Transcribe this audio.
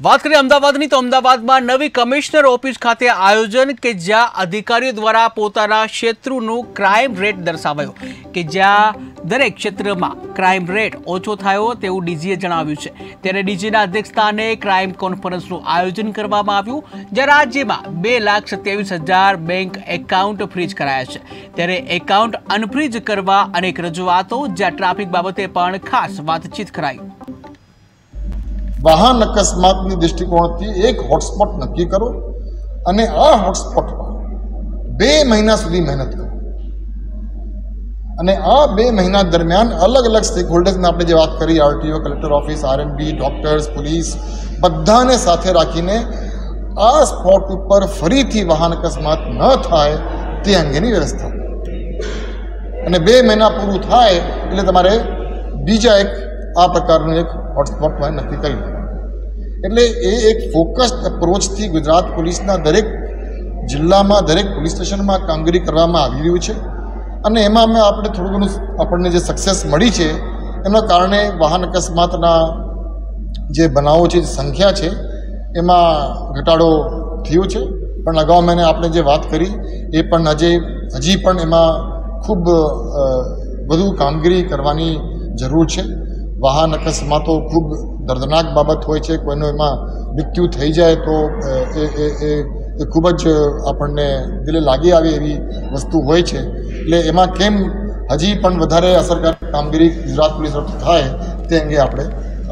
बात करें अमदावादनी तो अमदावादમાં નવી કમિશનર ઓફિસ ખાતે આયોજન કે જ્યાં અધિકારીઓ દ્વારા પોતાના ક્ષેત્રનું ક્રાઇમ રેટ દર્શાવાયો કે જ્યાં દરેક ક્ષેત્રમાં ક્રાઇમ રેટ ઓછો થયો તેવું ડીજીએ જણાવ્યું છે। ત્યારે ડીજીના અધ્યક્ષસ્થાને ક્રાઇમ કોન્ફરન્સનું આયોજન કરવામાં આવ્યું જ્યાં રાજ્યમાં 2,27,000 બેંક એકાઉન્ટ ફ્રીજ કરાયા છે। ત્યારે એકાઉન્ટ અનફ્રીજ કરવા અનેક રજૂઆતો જ્યાં ટ્રાફિક બાબતે પણ ખાસ વાતચીત કરાઈ। वाहन अकस्मातनी दृष्टिकोणथी एक हॉटस्पॉट नक्की करो अने आ हॉटस्पॉट पर 2 महीना सुधी मेहनत करो अने आ 2 महीना दरमियान अलग अलग स्टेक होल्डर्स ने आपणे जे वात करी RTO collector office RNB doctors police बधाने साथे राखीने आ स्पॉट पर फरीथी वाहन अकस्मात न थाय ते अंगेनी व्यवस्था अने 2 महीना पूरुं थाय एटले तमारे बीजा एक आ प्रकारનું एक हॉटस्पॉट में नक्की करी એટલે એ એક ફોકસ્ડ અપ્રોચથી ગુજરાત પોલીસના દરેક જિલ્લામાં દરેક પોલીસ સ્ટેશનમાં કામગીરી કરવામાં આવી રહ્યું છે અને એમાં અમે આપણે થોડું ઘણું આપણને જે સક્સેસ મળી છે એના કારણે વાહન અકસ્માતના જે બનાવો છે સંખ્યા છે એમાં ઘટાડો થયો છે। પણ અગાઉ મેં આપણે જે વાત કરી એ પણ હજી પણ એમાં ખૂબ વધુ કામગીરી કરવાની જરૂર છે। वाहन अकस्मातो खूब दर्दनाक बाबत होय छे, कोईनो एमां मृत्यु थई जाए तो ए खूब ज आपणने दिले लागी आवे एवी वस्तु होय छे। एटले एमां केम हजी पण वधारे असरकारक कामगीरी गुजरात पोलीस तरफथी थाय ते अंगे आपणे